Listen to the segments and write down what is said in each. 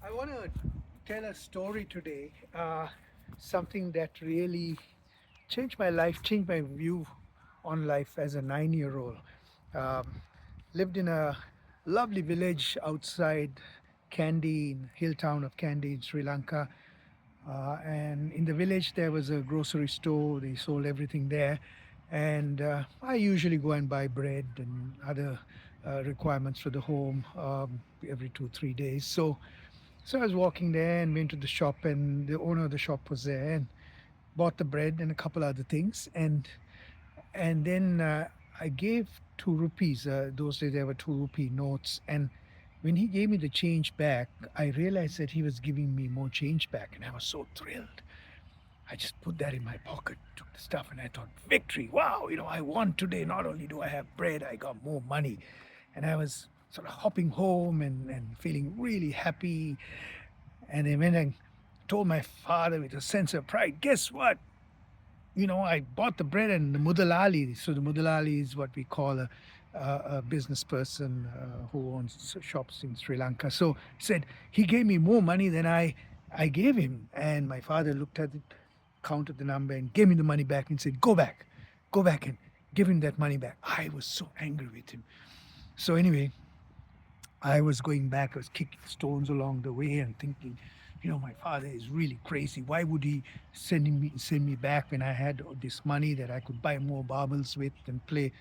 I want to tell a story today, something that really changed my life, changed my view on life as a 9 year old. Um, Lived in a lovely village outside Kandy, in hill town of Kandy in Sri Lanka. And in the village, there was a grocery store. They sold everything there. And I usually go and buy bread and other requirements for the home every 2, 3 days. So I was walking there and went to the shop, and the owner of the shop was there and bought the bread and a couple other things. And then I gave 2 rupees. Those days there were 2 rupee notes, and when he gave me the change back, I realized that he was giving me more change back, and I was so thrilled. I just put that in my pocket, took the stuff, and I thought, victory! Wow, I won today. Not only do I have bread, I got more money, and I was sort of hopping home and feeling really happy. And then when I told my father with a sense of pride, guess what? I bought the bread and the Mudalali. So the Mudalali is what we call a business person who owns shops in Sri Lanka. So he said he gave me more money than I gave him. And my father looked at it, counted the number, and gave me the money back and said, go back and give him that money back. I was so angry with him. So anyway, I was going back, I was kicking stones along the way and thinking, my father is really crazy. Why would he send me back when I had this money that I could buy more barbels with and play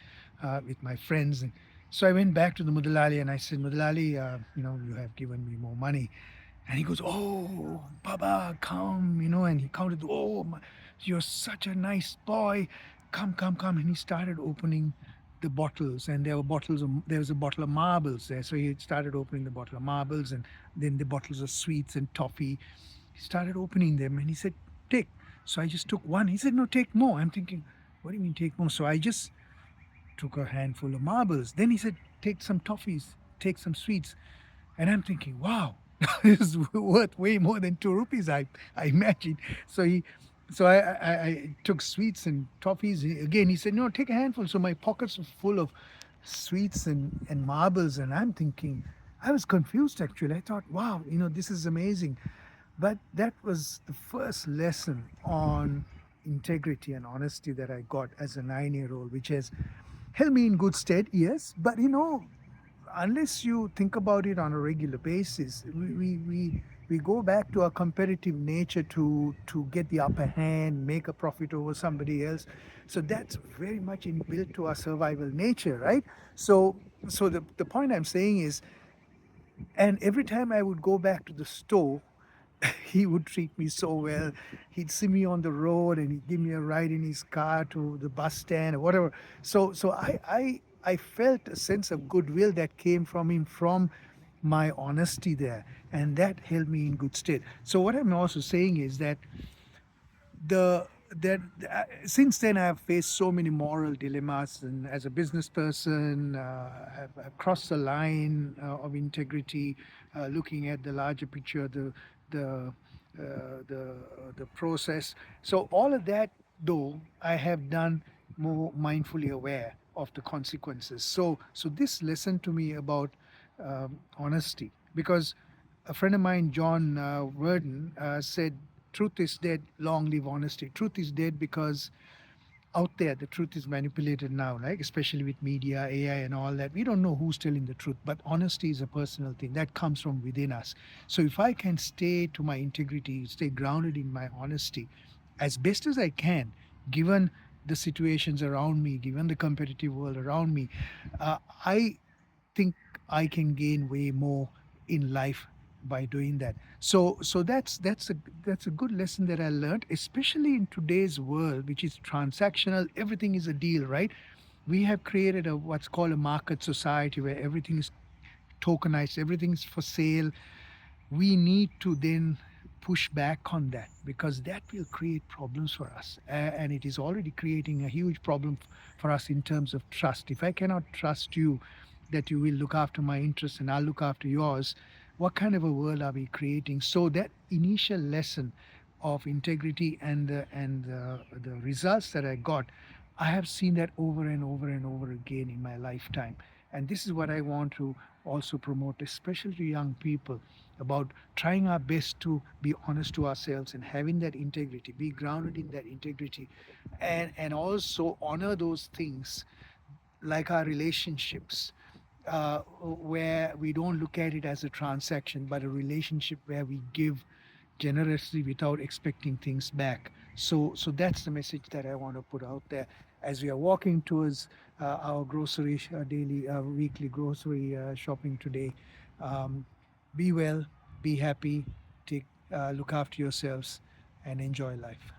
with my friends? And so I went back to the Mudalali and I said, Mudalali, you have given me more money. And he goes, oh, Baba, come, and he counted, oh, you're such a nice boy. Come, come, come. And he started opening the bottles, and there was a bottle of marbles there. So he started opening the bottle of marbles, and then the bottles of sweets and toffee. He started opening them, and he said, take. So I just took one. He said, no, take more. I'm thinking, what do you mean take more? So I just took a handful of marbles. Then he said, take some toffees, take some sweets. And I'm thinking, wow, this is worth way more than 2 rupees, I imagine. So I took sweets and toffees. Again, he said, no, take a handful. So my pockets were full of sweets and marbles. And I'm thinking, I was confused actually. I thought, wow, this is amazing. But that was the first lesson on integrity and honesty that I got as a 9 year old, which has held me in good stead, yes. But unless you think about it on a regular basis, we go back to our competitive nature to get the upper hand, make a profit over somebody else. So that's very much inbuilt to our survival nature, right? So the point I'm saying is, and every time I would go back to the store, he would treat me so well. He'd see me on the road and he'd give me a ride in his car to the bus stand or whatever. So I felt a sense of goodwill that came from him, from my honesty there, and that held me in good stead. So what I'm also saying is that the that since then I've faced so many moral dilemmas, and as a business person, I've crossed the line of integrity, looking at the larger picture, the the process. So all of that, though, I have done more mindfully aware of the consequences. So this lesson to me about honesty, because a friend of mine, John Worden, said, "Truth is dead. Long live honesty." Truth is dead because out there the truth is manipulated now, like especially with media, AI, and all that. We don't know who's telling the truth, but honesty is a personal thing that comes from within us. So if I can stay to my integrity, stay grounded in my honesty as best as I can, given the situations around me, given the competitive world around me, I think I can gain way more in life by doing that. So that's a good lesson that I learned, especially in today's world, which is transactional. Everything is a deal, right? We have created a what's called a market society where everything is tokenized, everything's for sale. We need to then push back on that, because that will create problems for us. And it is already creating a huge problem for us in terms of trust. If I cannot trust you that you will look after my interests and I'll look after yours, what kind of a world are we creating? So that initial lesson of integrity and the results that I got, I have seen that over and over and over again in my lifetime. And this is what I want to also promote, especially to young people, about trying our best to be honest to ourselves and having that integrity, be grounded in that integrity, and also honor those things like our relationships, where we don't look at it as a transaction, but a relationship where we give generously without expecting things back. So that's the message that I want to put out there as we are walking towards our grocery daily, weekly grocery shopping today. Um, be well, be happy, take look after yourselves, and enjoy life.